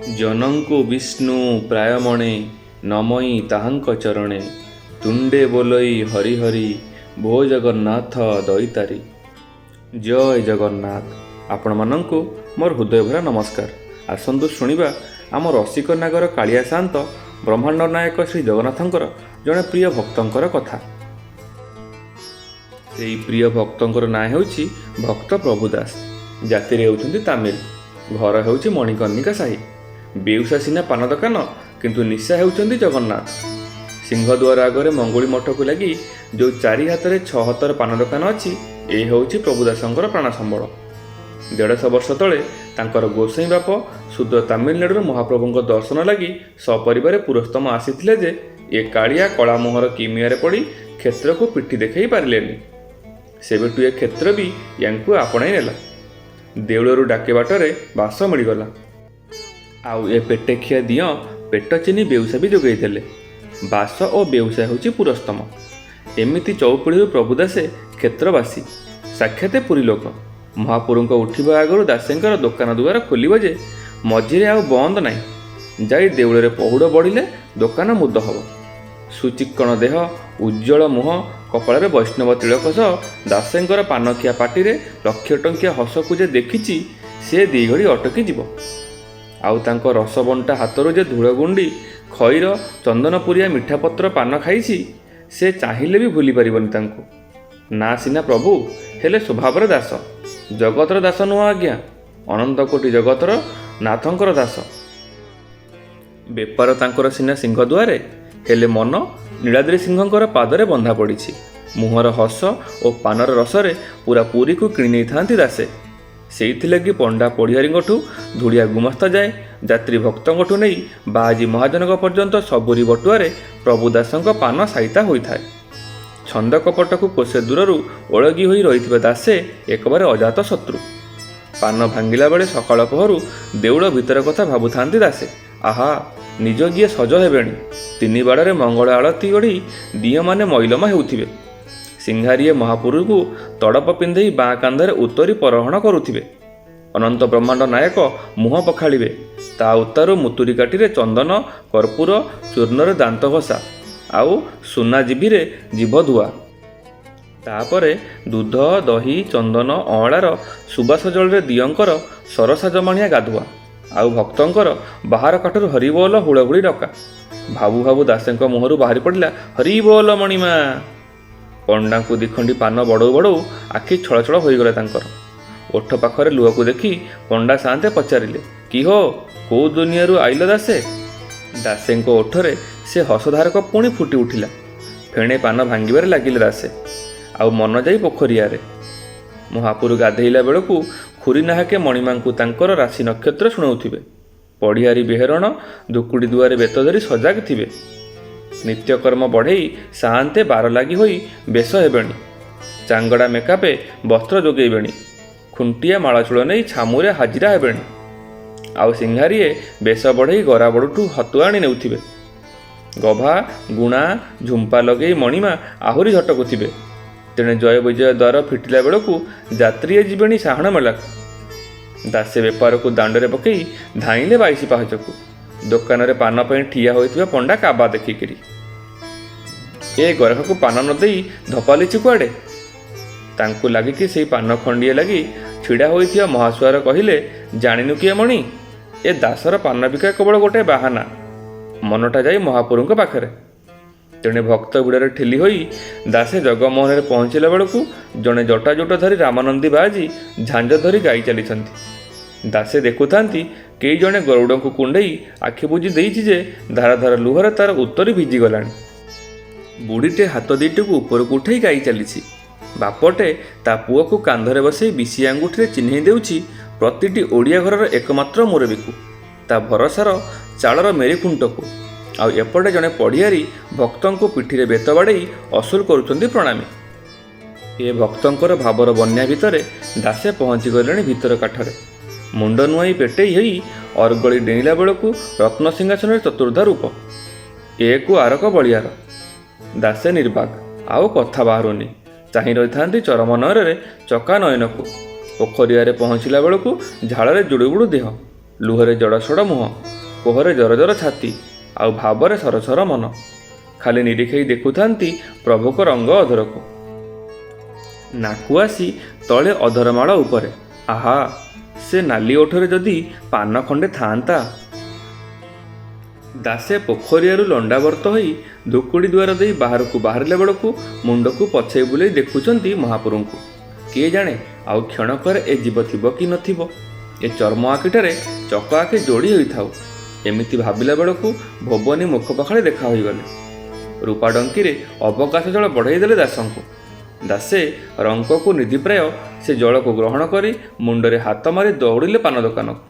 ଜନଙ୍କୁ ବିଷ୍ଣୁ ପ୍ରାୟମଣେ ନମଇ ତାହାଙ୍କ ଚରଣେ ତୁଣ୍ଡେ ବୋଲଇ ହରି ହରି ଭୋ ଜଗନ୍ନାଥ ଦଇତାରି। ଜୟ ଜଗନ୍ନାଥ। ଆପଣମାନଙ୍କୁ ମୋର ହୃଦୟଭରା ନମସ୍କାର। ଆସନ୍ତୁ ଶୁଣିବା ଆମ ରସିକ ନାଗର କାଳିଆ ସାନ୍ତ ବ୍ରହ୍ମାଣ୍ଡ ନାୟକ ଶ୍ରୀ ଜଗନ୍ନାଥଙ୍କର ଜଣେ ପ୍ରିୟ ଭକ୍ତଙ୍କର କଥା। ସେଇ ପ୍ରିୟ ଭକ୍ତଙ୍କର ନାଁ ହେଉଛି ଭକ୍ତ ପ୍ରଭୁ ଦାସ। ଜାତିରେ ହେଉଛନ୍ତି ତାମିଲ, ଘର ହେଉଛି ମଣିକର୍ଣ୍ଣିକା ସାହି। ବେଉସା ସିନା ପାନ ଦୋକାନ, କିନ୍ତୁ ନିଶା ହେଉଛନ୍ତି ଜଗନ୍ନାଥ। ସିଂହଦୁଆର ଆଗରେ ମଙ୍ଗୁଳି ମଠକୁ ଲାଗି ଯେଉଁ 4 ହାତରେ 6 ହାତର ପାନ ଦୋକାନ ଅଛି, ଏ ହେଉଛି ପ୍ରଭୁ ଦାସଙ୍କର ପ୍ରାଣ ସମ୍ବଳ। 150 ବର୍ଷ ତଳେ ତାଙ୍କର ଗୋସାଇଁ ବାପ ଶୁଦ୍ଧ ତାମିଲନାଡୁର ମହାପ୍ରଭୁଙ୍କ ଦର୍ଶନ ଲାଗି ସପରିବାରେ ପୁରସ୍ତମ ଆସିଥିଲେ ଯେ ଏ କାଳିଆ କଳାମୋହର କିମିଆରେ ପଡ଼ି କ୍ଷେତ୍ରକୁ ପିଠି ଦେଖାଇ ପାରିଲେନି। ସେବେଠୁ ଏ କ୍ଷେତ୍ର ବି ୟାଙ୍କୁ ଆପଣାଇ ନେଲା। ଦେଉଳରୁ ଡାକେ ବାଟରେ ବାସ ମିଳିଗଲା। ଆଉ ଏ ପେଟେଖିଆ ଦିଅଁ ପେଟ ଚିନି ବେଉସା ବି ଯୋଗାଇ ଦେଲେ। ବାସ ଓ ବେଉସା ହେଉଛି ପୁରସ୍ତମ। ଏମିତି ଚଉପିଢ଼ିରୁ ପ୍ରଭୁ ଦାସେ କ୍ଷେତ୍ରବାସୀ, ସାକ୍ଷାତ ପୁରୀ ଲୋକ। ମହାପୁରୁଙ୍କ ଉଠିବା ଆଗରୁ ଦାସେଙ୍କର ଦୋକାନ ଦୁଆର ଖୋଲିବ ଯେ ମଝିରେ ଆଉ ବନ୍ଦ ନାହିଁ। ଯାଇ ଦେଉଳରେ ପହୁଡ଼ ବଢ଼ିଲେ ଦୋକାନ ମୁଦ ହେବ। ସୁଚିକ୍କଣ ଦେହ, ଉଜ୍ଜଳ ମୁହଁ, କପାଳରେ ବୈଷ୍ଣବ ତିଳକ ସହ ଦାସେଙ୍କର ପାନଖିଆ ପାଟିରେ 1,00,000 ଟଙ୍କିଆ ହସକୁ ଯେ ଦେଖିଛି, ସେ 2 ଘଡ଼ି ଅଟକି ଯିବ। ଆଉ ତାଙ୍କ ରସବଣ୍ଟା ହାତରୁ ଯେ ଧୂଳଗୁଣ୍ଡି, ଖଇର, ଚନ୍ଦନପୁରିଆ ମିଠାପତ୍ର ପାନ ଖାଇଛି, ସେ ଚାହିଁଲେ ବି ଭୁଲି ପାରିବନି ତାଙ୍କୁ। ନା ସିନା ପ୍ରଭୁ, ହେଲେ ସ୍ୱଭାବରେ ଦାସ। ଜଗତର ଦାସ ନୁହଁ ଆଜ୍ଞା, ଅନନ୍ତ କୋଟି ଜଗତର ନାଥଙ୍କର ଦାସ। ବେପାର ତାଙ୍କର ସିନା ସିଂହଦୁଆରେ, ହେଲେ ମନ ନୀଳାଦ୍ରି ସିଂହଙ୍କର ପାଦରେ ବନ୍ଧା ପଡ଼ିଛି। ମୁହଁର ହସ ଓ ପାନର ରସରେ ପୁରା ପୁରୀକୁ କିଣି ନେଇଥାନ୍ତି ଦାସେ। ସେଇଥିଲାଗି ପଣ୍ଡା ପଢ଼ିଆରୀଙ୍କଠୁ ଧୂଳିଆ ଗୁମାସ୍ତା ଯାଏ, ଯାତ୍ରୀ ଭକ୍ତଙ୍କଠୁ ନେଇ ବାହାଜି ମହାଜନଙ୍କ ପର୍ଯ୍ୟନ୍ତ ସବୁରି ବଟୁଆରେ ପ୍ରଭୁ ଦାସଙ୍କ ପାନ ସାଇତା ହୋଇଥାଏ। ଛନ୍ଦ କପଟକୁ କୋଷେ ଦୂରରୁ ଓଳଗି ହୋଇ ରହିଥିବା ଦାସେ ଏକବାରେ ଅଜାତ ଶତ୍ରୁ। ପାନ ଭାଙ୍ଗିଲା ବେଳେ ସକାଳ ପହରୁ ଦେଉଳ ଭିତର କଥା ଭାବୁଥାନ୍ତି ଦାସେ। ଆହା, ନିଜ କିଏ ସଜ ହେବେଣି। 3 ବାଡ଼ରେ ମଙ୍ଗଳ ଆଳତି ଗଢ଼ି ଦିଅଁମାନେ ମଇଲମା ହେଉଥିବେ। ସିଂହାରିଏ ମହାପୁରୁକୁ ତଡ଼ପ ପିନ୍ଧେଇ ବାଁ କାନ୍ଧରେ ଉତ୍ତରୀ ପରହଣ କରୁଥିବେ। ଅନନ୍ତ ବ୍ରହ୍ମାଣ୍ଡ ନାୟକ ମୁହଁ ପଖାଳିବେ। ତା ଉତ୍ତାରୁ ମୁତୁରି କାଠିରେ ଚନ୍ଦନ, କର୍ପୂର, ଚୂର୍ଣ୍ଣରେ ଦାନ୍ତ ଘଷା, ଆଉ ସୁନା ଜିଭିରେ ଜିଭ ଧୁଆ। ତାପରେ ଦୁଧ, ଦହି, ଚନ୍ଦନ, ଅଁଳାର ସୁବାସ ଜଳରେ ଦିଅଙ୍କର ସରସା ଜମାଣିଆ ଗାଧୁଆ। ଆଉ ଭକ୍ତଙ୍କର ବାହାର କାଠରୁ ହରିବୋଲ ହୁଳହୁଳି ଡକା। ଭାବୁ ଭାବୁ ଦାସଙ୍କ ମୁହଁରୁ ବାହାରି ପଡ଼ିଲା, ହରିବୋଲ ମଣିମା। ପଣ୍ଡାଙ୍କୁ 2 ଖଣ୍ଡି ପାନ ବଡ଼ଉ ବଡ଼ଉ ଆଖି ଛଳଛଳ ହୋଇଗଲା ତାଙ୍କର। ଓଠ ପାଖରେ ଲୁହକୁ ଦେଖି ପଣ୍ଡା ସାଆନ୍ତେ ପଚାରିଲେ, କି ହୋ, କୋଉ ଦୁନିଆରୁ ଆଇଲ ଦାସେ? ଦାସେଙ୍କ ଓଠରେ ସେ ହସଧାରକ ପୁଣି ଫୁଟି ଉଠିଲା। ଫେଣେ ପାନ ଭାଙ୍ଗିବାରେ ଲାଗିଲେ ଦାସେ। ଆଉ ମନ ଯାଇ ପୋଖରିଆରେ। ମହାପୁରୁ ଗାଧେଇଲା ବେଳକୁ ଖୁରି ନାହାକେ ମଣିମାଙ୍କୁ ତାଙ୍କର ରାଶି ନକ୍ଷତ୍ର ଶୁଣାଉଥିବେ। ପଢ଼ିଆରୀ ବେହେରଣ ଧୁକୁଡ଼ି ଦୁଆରେ ବେତ ଧରି ସଜାଗ ଥିବେ। ନିତ୍ୟକର୍ମ ବଢ଼େଇ ସାଆନ୍ତେ ବାର ଲାଗି ହୋଇ ବେଶ ହେବେଣି। ଚାଙ୍ଗଡ଼ା ମେକାପେ ବସ୍ତ୍ର ଯୋଗେଇବେଣି। ଖୁଣ୍ଟିଆ ମାଳଚୂଳ ନେଇ ଛାମୁରେ ହାଜିରା ହେବେଣି। ଆଉ ସିଂହାରିଏ ବେଶ ବଢ଼େଇ ଗରାବଡ଼ଠୁ ହତୁଆଣି ନେଉଥିବେ। ଗଭା, ଗୁଣା, ଝୁମ୍ପା ଲଗେଇ ମଣିମା ଆହୁରି ଝଟକୁଥିବେ। ତେଣେ ଜୟ ବିଜୟ ଦ୍ୱାର ଫିଟିଲା ବେଳକୁ ଯାତ୍ରୀଏ ଯିବେଣି ସାହାଣ ମେଳାକୁ। ଦାସେ ବେପାରକୁ ଦାଣ୍ଡରେ ପକେଇ ଧାଇଁଲେ 22 ପାହାଚକୁ। ଦୋକାନରେ ପାନ ପାଇଁ ଠିଆ ହୋଇଥିବା ପଣ୍ଡା କାବା ଦେଖିକିରି, ଏ ଗରାଖକୁ ପାନ ନ ଦେଇ ଧପାଲିଛି କୁଆଡ଼େ? ତାଙ୍କୁ ଲାଗିକି ସେଇ ପାନ ଖଣ୍ଡିଏ ଲାଗି ଛିଡ଼ା ହୋଇଥିବା ମହାସୁଆର କହିଲେ, ଜାଣିନୁ କିଏ ମଣି, ଏ ଦାସର ପାନ ବିକା କେବଳ ଗୋଟେ ବାହାନା। ମନଟା ଯାଇ ମହାପୁରୁଙ୍କ ପାଖରେ। ତେଣେ ଭକ୍ତ ଭିଡ଼ରେ ଠେଲି ହୋଇ ଦାସେ ଜଗମୋହନରେ ପହଞ୍ଚିଲା ବେଳକୁ ଜଣେ ଜଟାଜୁଟ ଧରି ରାମାନନ୍ଦୀ ବାଜି ଝାଞ୍ଜ ଧରି ଗାଇ ଚାଲିଛନ୍ତି। ଦାସେ ଦେଖୁଥାନ୍ତି କେଇ ଜଣେ ଗରୁଡ଼ଙ୍କୁ କୁଣ୍ଡେଇ ଆଖି ବୁଜି ଦେଇଛି ଯେ ଧାର ଧାର ଲୁହରେ ତାର ଉତ୍ତରୀ ଭିଜିଗଲାଣି। ବୁଢ଼ୀଟେ ହାତ 2ଟିକୁ ଉପରକୁ ଉଠାଇ ଗାଇ ଚାଲିଛି। ବାପଟେ ତା ପୁଅକୁ କାନ୍ଧରେ ବସେଇ ବିଶି ଆଙ୍ଗୁଠିରେ ଚିହ୍ନେଇ ଦେଉଛି ପ୍ରତିଟି ଓଡ଼ିଆ ଘରର ଏକମାତ୍ର ମୁରବୀକୁ, ତା ଭରସାର ଚାଳର ମେରିଖୁଣ୍ଟକୁ। ଆଉ ଏପଟେ ଜଣେ ପଢ଼ିଆରୀ ଭକ୍ତଙ୍କୁ ପିଠିରେ ବେତ ବାଡ଼େଇ ଅସୁଲ କରୁଛନ୍ତି ପ୍ରଣାମୀ। ଏ ଭକ୍ତଙ୍କର ଭାବର ବନ୍ୟା ଭିତରେ ଦାସେ ପହଞ୍ଚିଗଲେଣି ଭିତର କାଠରେ। ମୁଣ୍ଡ ନୁଆଁଇ ପେଟେଇ ହୋଇ ଅରଗଳି ଡେଇଁଲା ବେଳକୁ ରତ୍ନସିଂହାସନରେ ଚତୁର୍ଦ୍ଧା ରୂପ। ଏକୁ ଆରକ ବଳିଆର। ଦାସେ ନିର୍ବାକ, ଆଉ କଥା ବାହାରୁନି। ଚାହିଁ ରହିଥାନ୍ତି ଚରମ ନୟନରେ ଚକା ନୟନକୁ। ପୋଖରିଆରେ ପହଞ୍ଚିଲା ବେଳକୁ ଝାଳରେ ଜୁଡ଼ୁବୁଡ଼ୁ ଦେହ। ଲୁହରେ ଜଡ଼ସଡ଼ ମୁହଁ, କୋହରେ ଜର ଛାତି, ଆଉ ଭାବରେ ସରସର ମନ। ଖାଲି ନିରୀଖେଇ ଦେଖୁଥାନ୍ତି ପ୍ରଭୁଙ୍କ ରଙ୍ଗ ଅଧରକୁ। ନାକୁ ଆସି ତଳେ ଅଧରମାଳ ଉପରେ। ଆହା, ସେ ନାଲି ଓଠରେ ଯଦି ପାନ ଖଣ୍ଡେ ଥାଆନ୍ତା। ଦାସେ ପୋଖରିଆରୁ ଲଣ୍ଡାବର୍ତ୍ତ ହୋଇ ଧୁକୁଡ଼ି ଦୁଆର ଦେଇ ବାହାରକୁ ବାହାରିଲା ବେଳକୁ ମୁଣ୍ଡକୁ ପଛେଇ ବୁଲେଇ ଦେଖୁଛନ୍ତି ମହାପୁରୁଙ୍କୁ। କିଏ ଜାଣେ ଆଉ କ୍ଷଣକରେ ଏ ଜୀବ ଥିବ କି ନଥିବ, ଏ ଚର୍ମ ଆଖିଟାରେ ଚକ ଆଖି ଯୋଡ଼ି ହୋଇଥାଉ। ଏମିତି ଭାବିଲା ବେଳକୁ ଭବନୀ ମୁଖ ପାଖରେ ଦେଖା ହୋଇଗଲେ। ରୂପା ଡଙ୍କିରେ ଅବକାଶ ଜଳ ବଢ଼େଇ ଦେଲେ ଦାସଙ୍କୁ। ଦାସେ ରଙ୍କକୁ ନିଧିପ୍ରାୟ ସେ ଜଳକୁ ଗ୍ରହଣ କରି ମୁଣ୍ଡରେ ହାତ ମାରି ଦୌଡ଼ିଲେ ପାନ ଦୋକାନକୁ।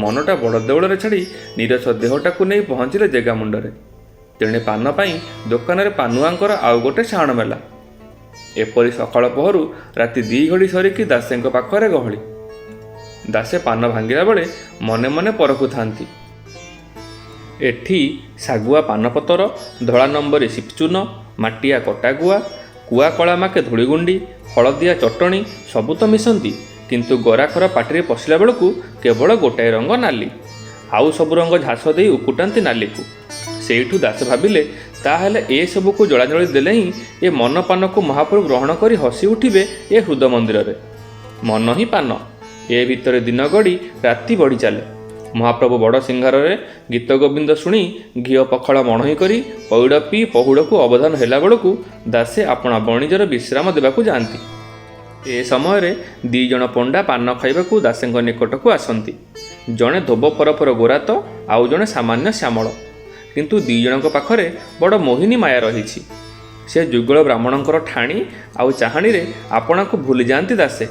ମନଟା ବଡ଼ ଦେଉଳରେ ଛାଡ଼ି ନିରସ ଦେହଟାକୁ ନେଇ ପହଞ୍ଚିଲେ ଜେଗା ମୁଣ୍ଡରେ। ତେଣେ ପାନ ପାଇଁ ଦୋକାନରେ ପାନୁଆଙ୍କର ଆଉ ଗୋଟେ ସାଣ ମେଲା। ଏପରି ସକାଳ ପହରୁ ରାତି 2 ଘଡ଼ି ସରିକି ଦାସେଙ୍କ ପାଖରେ ଗହଳି। ଦାସେ ପାନ ଭାଙ୍ଗିଲା ବେଳେ ମନେ ମନେ ପରଖୁଥାନ୍ତି। ଏଠି ଶାଗୁଆ ପାନପତର, ଧଳା ନମ୍ବରୀ ସିପଚୂନ, ମାଟିଆ କଟାଗୁଆ, କୁଆ କଳା ମାକେ ଧୂଳିଗୁଣ୍ଡି, ହଳଦିଆ ଚଟଣି ସବୁ ତ ମିଶନ୍ତି, କିନ୍ତୁ ଗରାଖର ପାଟିରେ ପଶିଲା ବେଳକୁ କେବଳ ଗୋଟାଏ ରଙ୍ଗ ନାଲି। ଆଉ ସବୁ ରଙ୍ଗ ଝାସ ଦେଇ ଉକୁଟାନ୍ତି ନାଲିକୁ। ସେଇଠୁ ଦାସ ଭାବିଲେ, ତାହେଲେ ଏସବୁକୁ ଜଳାଜଳି ଦେଲେ ହିଁ ଏ ମନ ପାନକୁ ମହାପ୍ରଭୁ ଗ୍ରହଣ କରି ହସି ଉଠିବେ ଏ ହୃଦ ମନ୍ଦିରରେ। ମନ ହିଁ ପାନ। ଏ ଭିତରେ ଦିନ ଗଡ଼ି ରାତି ବଢ଼ି ଚାଲେ। ମହାପ୍ରଭୁ ବଡ଼ ସିଂହାରରେ ଗୀତ ଗୋବିନ୍ଦ ଶୁଣି ଘିଅ ପଖାଳ ମଣୋହି କରି ପଇଡ଼ ପିଇ ପହୁଡ଼କୁ ଅବଧାନ ହେଲା ବେଳକୁ ଦାସେ ଆପଣା ବଣିଜର ବିଶ୍ରାମ ଦେବାକୁ ଯାଆନ୍ତି। ଏ ସମୟରେ 2 ଜଣ ପଣ୍ଡା ପାନ ଖାଇବାକୁ ଦାସଙ୍କ ନିକଟକୁ ଆସନ୍ତି। ଜଣେ ଧୋବ ଫରଫର ଗୋରା ତ, ଆଉ ଜଣେ ସାମାନ୍ୟ ଶ୍ୟାମଳ। କିନ୍ତୁ 2 ଜଣଙ୍କ ପାଖରେ ବଡ଼ ମୋହିନୀ ମାୟା ରହିଛି। ସେ ଯୁଗଳ ବ୍ରାହ୍ମଣଙ୍କର ଠାଣି ଆଉ ଚାହାଣୀରେ ଆପଣାକୁ ଭୁଲି ଯାଆନ୍ତି ଦାସେ।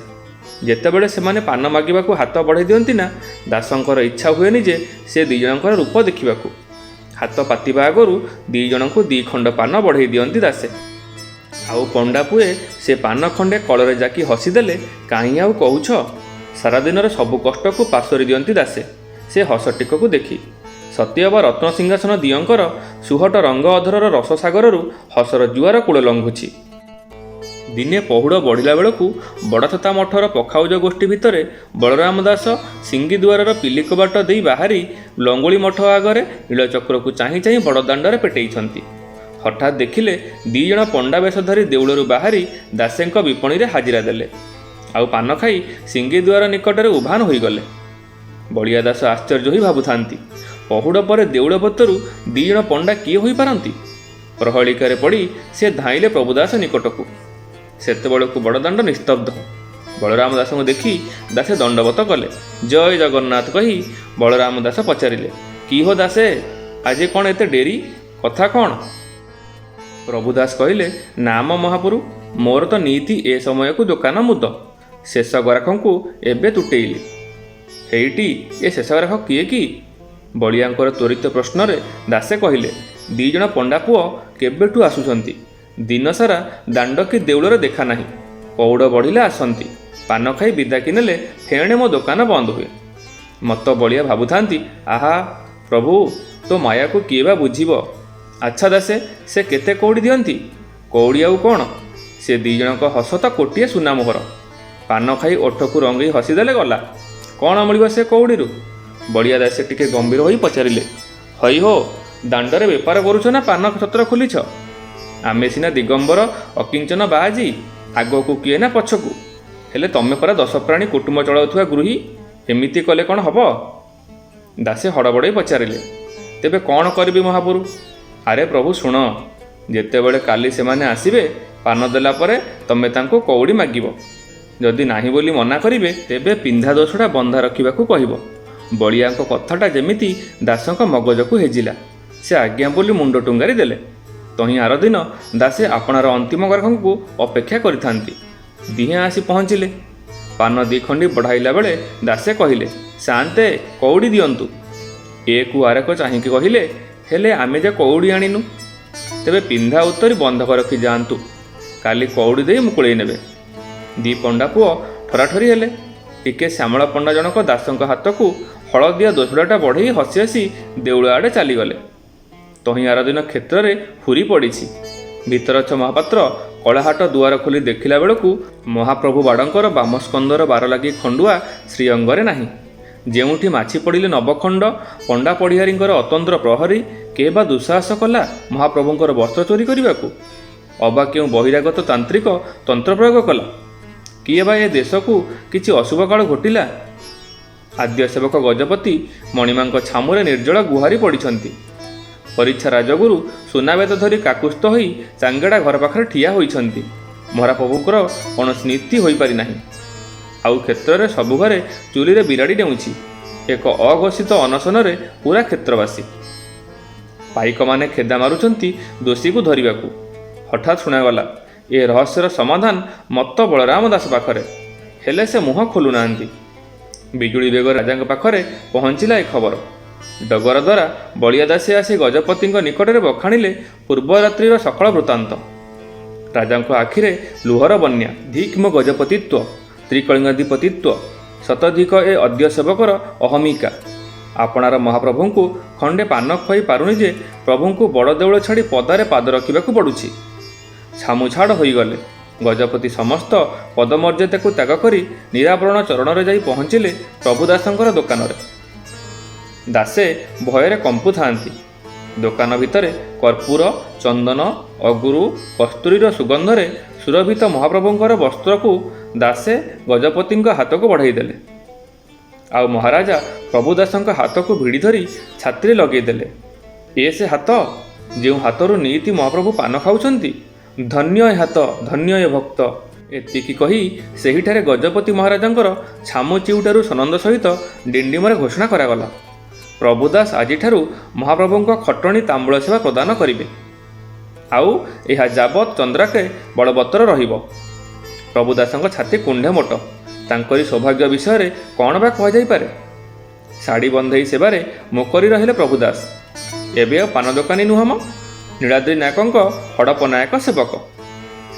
ଯେତେବେଳେ ସେମାନେ ପାନ ମାଗିବାକୁ ହାତ ବଢ଼େଇ ଦିଅନ୍ତି ନା, ଦାସଙ୍କର ଇଚ୍ଛା ହୁଏନି ଯେ ସେ 2 ଜଣଙ୍କର ରୂପ ଦେଖିବାକୁ। ହାତ ପାତିବା ଆଗରୁ 2 ଜଣଙ୍କୁ 2 ଖଣ୍ଡ ପାନ ବଢ଼େଇ ଦିଅନ୍ତି ଦାସେ। ଆଉ ପଣ୍ଡା ପୁଏ ସେ ପାନ ଖଣ୍ଡେ କଳରେ ଜାକି ହସିଦେଲେ, କାହିଁ ଆଉ କହୁଛ? ସାରାଦିନର ସବୁ କଷ୍ଟକୁ ପାସୋରି ଦିଅନ୍ତି ଦାସେ ସେ ହସ ଟିକକୁ ଦେଖି। ସତ୍ୟବା ରତ୍ନସିଂହାସନ ଦିଅଙ୍କର ସୁହଟ ରଙ୍ଗ ଅଧରର ରସସାଗରରୁ ହସର ଜୁଆର କୂଳ ଲଙ୍ଘୁଛି। ଦିନେ ପହୁଡ଼ ବଢ଼ିଲା ବେଳକୁ ବଡ଼ଥତା ମଠର ପଖାଉଜ ଗୋଷ୍ଠୀ ଭିତରେ ବଳରାମ ଦାସ ସିଙ୍ଗି ଦୁଆରର ପିଲିକ ବାଟ ଦେଇ ବାହାରି ଲଙ୍ଗୁଳି ମଠ ଆଗରେ ନୀଳଚକ୍ରକୁ ଚାହିଁ ଚାହିଁ ବଡ଼ଦାଣ୍ଡରେ ପେଟେଇଛନ୍ତି। ହଠାତ୍ ଦେଖିଲେ 2 ଜଣ ପଣ୍ଡା ବେଶ ଧରି ଦେଉଳରୁ ବାହାରି ଦାସେଙ୍କ ବିପଣୀରେ ହାଜିରା ଦେଲେ। ଆଉ ପାନ ଖାଇ ସିଙ୍ଗି ଦୁଆର ନିକଟରେ ଉଭାନ ହୋଇଗଲେ। ବଳିଆ ଦାସ ଆଶ୍ଚର୍ଯ୍ୟ ହୋଇ ଭାବୁଥାନ୍ତି, ପହୁଡ଼ ପରେ ଦେଉଳ ଭିତରୁ 2 ଜଣ ପଣ୍ଡା କିଏ ହୋଇପାରନ୍ତି? ପ୍ରହଳିକାରେ ପଡ଼ି ସେ ଧାଇଁଲେ ପ୍ରଭୁଦାସ ନିକଟକୁ। ସେତେବେଳକୁ ବଡ଼ଦାଣ୍ଡ ନିସ୍ତବ୍ଧ। ବଳରାମ ଦାସଙ୍କୁ ଦେଖି ଦାସେ ଦଣ୍ଡବତ କଲେ। ଜୟ ଜଗନ୍ନାଥ କହି ବଳରାମ ଦାସ ପଚାରିଲେ, କି ହୋ ଦାସେ, ଆଜି କ'ଣ ଏତେ ଡେରି, କଥା କ'ଣ? ପ୍ରଭୁଦାସ କହିଲେ, ନାମ ମହାପୁରୁ, ମୋର ତ ନୀତି ଏ ସମୟକୁ ଦୋକାନ ମୁଦ। ଶେଷ ଗରାଖଙ୍କୁ ଏବେ ତୁଟେଇଲି। ହେଇଟି ଏ ଶେଷ ଗରାଖ କିଏ କି? ବଳିଆଙ୍କର ତ୍ୱରିତ ପ୍ରଶ୍ନରେ ଦାସେ କହିଲେ, 2 ଜଣ ପଣ୍ଡା ପୁଅ କେବେଠୁ ଆସୁଛନ୍ତି। ଦିନସାରା ଦାଣ୍ଡ କି ଦେଉଳରେ ଦେଖା ନାହିଁ। ପଉଡ଼ ବଢ଼ିଲେ ଆସନ୍ତି, ପାନ ଖାଇ ବିଦାକି ନେଲେ ଫେଣେ ମୋ ଦୋକାନ ବନ୍ଦ ହୁଏ। ମତ ବଳିଆ ଭାବୁଥାନ୍ତି, ଆହା ପ୍ରଭୁ, ତୋ ମାୟାକୁ କିଏ ବା ବୁଝିବ? ଆଚ୍ଛା ଦାସେ, ସେ କେତେ କଉଡ଼ି ଦିଅନ୍ତି? କଉଡ଼ି ଆଉ କ'ଣ, ସେ 2 ଜଣଙ୍କ ହସ ତ କୋଟିଏ ସୁନା ମୋହର। ପାନ ଖାଇ ଓଠକୁ ରଙ୍ଗେଇ ହସିଦେଲେ ଗଲା। କ'ଣ ମିଳିବ ସେ କଉଡ଼ିରୁ? ବଳିଆ ଦାସେ ଟିକେ ଗମ୍ଭୀର ହୋଇ ପଚାରିଲେ, ହଇ ହୋ, ଦାଣ୍ଡରେ ବେପାର କରୁଛ ନା ପାନ ଛତ୍ର ଖୋଲିଛ? ଆମେ ସିନା ଦିଗମ୍ବର ଅକିଞ୍ଚନ ବାହାଜି, ଆଗକୁ କିଏ ନା ପଛକୁ। ହେଲେ ତମେ ପରା 10 ପ୍ରାଣୀ କୁଟୁମ୍ବ ଚଳାଉଥିବା ଗୃହୀ, ଏମିତି କଲେ କ'ଣ ହବ? ଦାସେ ହଡ଼ବଡ଼େଇ ପଚାରିଲେ, ତେବେ କ'ଣ କରିବି ମହାପୁରୁ? ଆରେ ପ୍ରଭୁ ଶୁଣ, ଯେତେବେଳେ କାଲି ସେମାନେ ଆସିବେ, ପାନ ଦେଲା ପରେ ତମେ ତାଙ୍କୁ କଉଡ଼ି ମାଗିବ। ଯଦି ନାହିଁ ବୋଲି ମନା କରିବେ, ତେବେ ପିନ୍ଧା ଦୋଷଟା ବନ୍ଧା ରଖିବାକୁ କହିବ। ବଳିଆଙ୍କ କଥାଟା ଯେମିତି ଦାସଙ୍କ ମଗଜକୁ ହେଜିଲା। ସେ ଆଜ୍ଞା ବୋଲି ମୁଣ୍ଡ ଟୁଙ୍ଗାରି ଦେଲେ। ତହିଁ ଆର ଦିନ ଦାସେ ଆପଣାର ଅନ୍ତିମ ଗରାଖଙ୍କୁ ଅପେକ୍ଷା କରିଥାନ୍ତି। ଦିହେଁ ଆସି ପହଞ୍ଚିଲେ। ପାନ 2 ଖଣ୍ଡି ବଢ଼ାଇଲା ବେଳେ ଦାସେ କହିଲେ, ସାନ୍ତେ କଉଡ଼ି ଦିଅନ୍ତୁ। ଏକୁ ଆରେକ ଚାହିଁକି କହିଲେ, ହେଲେ ଆମେ ଯେ କଉଡ଼ି ଆଣିନୁ। ତେବେ ପିନ୍ଧା ଉତ୍ତରି ବନ୍ଧକ ରଖି ଯାଆନ୍ତୁ, କାଲି କଉଡ଼ି ଦେଇ ମୁକୁଳେଇ ନେବେ। 2 ପଣ୍ଡା ପୁଅ ଠରାଠରି ହେଲେ। ଟିକେ ଶ୍ୟାମଳ ପଣ୍ଡା ଜଣକ ଦାସଙ୍କ ହାତକୁ ହଳଦିଆ ଦୋସଡ଼ାଟା ବଢ଼େଇ ହସି ହସି ଦେଉଳ ଆଡ଼େ ଚାଲିଗଲେ। ତହିଁ ଆର ଦିନ କ୍ଷେତ୍ରରେ ହୁରି ପଡ଼ିଛି। ଭିତରଛ ମହାପାତ୍ର କଳାହାଟ ଦୁଆର ଖୋଲି ଦେଖିଲା ବେଳକୁ ମହାପ୍ରଭୁ ବାଡ଼ଙ୍କର ବାମସ୍କନ୍ଧର 12 ଲାଗି ଖଣ୍ଡୁଆ ଶ୍ରୀଅଙ୍ଗରେ ନାହିଁ। ଯେଉଁଠି ମାଛି ପଡ଼ିଲେ ନବଖଣ୍ଡ ପଣ୍ଡା ପଡ଼ିହାରୀଙ୍କର ଅତନ୍ତ୍ର ପ୍ରହରୀ କିଏ ବା ଦୁଃସାହସ କଲା ମହାପ୍ରଭୁଙ୍କର ବସ୍ତ୍ର ଚୋରି କରିବାକୁ? ଅବା କେଉଁ ବହିରାଗତ ତାନ୍ତ୍ରିକ ତନ୍ତ୍ର ପ୍ରୟୋଗ କଲା? କିଏ ବା ଏ ଦେଶକୁ କିଛି ଅଶୁଭ କାଳ ଘଟିଲା? ଆଦ୍ୟ ସେବକ ଗଜପତି ମଣିମାଙ୍କ ଛାମୁରେ ନିର୍ଜଳ ଗୁହାରି ପଡ଼ିଛନ୍ତି। ପରୀକ୍ଷା ରାଜଗୁରୁ ସୁନାବେଦ ଧରି କାକୁସ୍ଥ ହୋଇ ଚାଙ୍ଗେଡ଼ା ଘର ପାଖରେ ଠିଆ ହୋଇଛନ୍ତି। ମହାପ୍ରଭୁଙ୍କର କୌଣସି ନୀତି ହୋଇପାରି ନାହିଁ। ଆଉ କ୍ଷେତ୍ରରେ ସବୁ ଘରେ ଚୁଲିରେ ବିରାଡ଼ି ଡେଉଁଛି। ଏକ ଅଘୋଷିତ ଅନଶନରେ ପୁରା କ୍ଷେତ୍ରବାସୀ। ପାଇକମାନେ ଖେଦା ମାରୁଛନ୍ତି ଦୋଷୀକୁ ଧରିବାକୁ। ହଠାତ୍ ଶୁଣାଗଲା ଏ ରହସ୍ୟର ସମାଧାନ ମତ୍ତ ବଳରାମ ଦାସ ପାଖରେ। ହେଲେ ସେ ମୁହଁ ଖୋଲୁନାହାନ୍ତି। ବିଜୁଳି ବେଗ ରାଜାଙ୍କ ପାଖରେ ପହଞ୍ଚିଲା ଏ ଖବର। ଡଗର ଦ୍ୱାରା ବଳିଆ ଦାସୀ ଆସି ଗଜପତିଙ୍କ ନିକଟରେ ବଖାଣିଲେ ପୂର୍ବ ରାତ୍ରିର ସକଳ ବୃତ୍ତାନ୍ତ। ରାଜାଙ୍କ ଆଖିରେ ଲୁହର ବନ୍ୟା। ଧିକ୍ ମୋ ଗଜପତିତ୍ୱ, ତ୍ରିକଳିଙ୍ଗାଧିପତିତ୍ୱ, ଶତାଧିକ ଏ ଅଦ୍ୟ ସେବକର ଅହମିକା। ଆପଣାର ମହାପ୍ରଭୁଙ୍କୁ ଖଣ୍ଡେ ପାନ ଖୁଆଇ ପାରୁନି ଯେ ପ୍ରଭୁଙ୍କୁ ବଡ଼ ଦେଉଳ ଛାଡ଼ି ପଦାରେ ପାଦ ରଖିବାକୁ ପଡ଼ୁଛି। ଛାମୁଛାଡ଼ ହୋଇଗଲେ। ଗଜପତି ସମସ୍ତ ପଦମର୍ଯ୍ୟାଦାକୁ ତ୍ୟାଗ କରି ନିରାବରଣ ଚରଣରେ ଯାଇ ପହଞ୍ଚିଲେ ପ୍ରଭୁଦାସଙ୍କର ଦୋକାନରେ। ଦାସେ ଭୟରେ କମ୍ପୁଥାନ୍ତି। ଦୋକାନ ଭିତରେ କର୍ପୂର, ଚନ୍ଦନ, ଅଗୁରୁ, କସ୍ତୁରୀର ସୁଗନ୍ଧରେ ସୁରଭିତ ମହାପ୍ରଭୁଙ୍କର ବସ୍ତ୍ରକୁ ଦାସେ ଗଜପତିଙ୍କ ହାତକୁ ବଢ଼ାଇ ଦେଲେ। ଆଉ ମହାରାଜା ପ୍ରଭୁଦାସଙ୍କ ହାତକୁ ଭିଡ଼ି ଧରି ଛାତିରେ ଲଗେଇଦେଲେ। ଏ ସେ ହାତ ଯେଉଁ ହାତରୁ ନିଇତି ମହାପ୍ରଭୁ ପାନ ଖାଉଛନ୍ତି। ଧନ୍ୟ ଏ ହାତ, ଧନ୍ୟ ଏ ଭକ୍ତ। ଏତିକି କହି ସେହିଠାରେ ଗଜପତି ମହାରାଜାଙ୍କର ଛାମୁ ଚିଉଟାରୁ ସନନ୍ଦ ସହିତ ଡିଣ୍ଡିମରେ ଘୋଷଣା କରାଗଲା, ପ୍ରଭୁଦାସ ଆଜିଠାରୁ ମହାପ୍ରଭୁଙ୍କ ଖଟଣି ତାମ୍ବୁଳ ସେବା ପ୍ରଦାନ କରିବେ। ଆଉ ଏହା ଯାବତ୍ ଚନ୍ଦ୍ରାକେ ବଳବତ୍ତର ରହିବ। ପ୍ରଭୁଦାସଙ୍କ ଛାତି କୁଣ୍ଢେ ମୋଟ। ତାଙ୍କରି ସୌଭାଗ୍ୟ ବିଷୟରେ କ'ଣ ବା କୁହାଯାଇପାରେ? ଶାଢ଼ୀ ବନ୍ଧେଇ ସେବାରେ ମୋକରି ରହିଲେ ପ୍ରଭୁଦାସ। ଏବେ ଆଉ ପାନ ଦୋକାନୀ ନୁହଁ, ନୀଳାଦ୍ରି ନାୟକଙ୍କ ହଡ଼ପ ନାୟକ ସେବକ।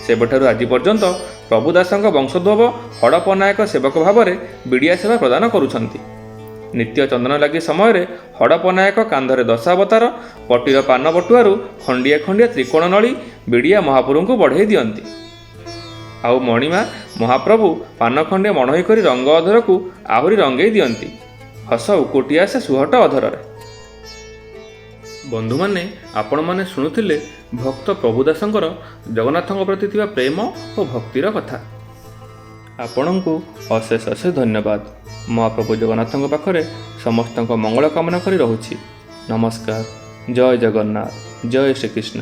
ସେବେଠାରୁ ଆଜି ପର୍ଯ୍ୟନ୍ତ ପ୍ରଭୁଦାସଙ୍କ ବଂଶୋଦ୍ଭବ ହଡ଼ପ ନାୟକ ସେବକ ଭାବରେ ବିଡ଼ିଆ ସେବା ପ୍ରଦାନ କରୁଛନ୍ତି। ନିତ୍ୟ ଚନ୍ଦନ ଲାଗି ସମୟରେ ହଡ଼ପ ନାୟକ କାନ୍ଧରେ ଦଶାବତାର, ପଟିର ପାନ ବଟୁଆରୁ ଖଣ୍ଡିଏ ଖଣ୍ଡିଏ ତ୍ରିକୋଣ ନଳି ବିଡ଼ିଆ ମହାପ୍ରଭୁଙ୍କୁ ବଢ଼େଇ ଦିଅନ୍ତି। ଆଉ ମଣିମା ମହାପ୍ରଭୁ ପାନ ଖଣ୍ଡେ ମଣୋହି କରି ରଙ୍ଗ ଅଧରକୁ ଆହୁରି ରଙ୍ଗେଇ ଦିଅନ୍ତି। ହସ ଉକୁଟି ଆସେ ସୁହଟ ଅଧରରେ। ବନ୍ଧୁମାନେ, ଆପଣମାନେ ଶୁଣୁଥିଲେ ଭକ୍ତ ପ୍ରଭୁଦାସଙ୍କର ଜଗନ୍ନାଥଙ୍କ ପ୍ରତି ଥିବା ପ୍ରେମ ଓ ଭକ୍ତିର କଥା। ଆପଣଙ୍କୁ ଅଶେଷ ଅଶେଷ ଧନ୍ୟବାଦ। ମହାପ୍ରଭୁ ଜଗନ୍ନାଥଙ୍କ ପାଖରେ ସମସ୍ତଙ୍କ ମଙ୍ଗଳ କାମନା କରି ରହୁଛି। ନମସ୍କାର। ଜୟ ଜଗନ୍ନାଥ। ଜୟ ଶ୍ରୀକୃଷ୍ଣ।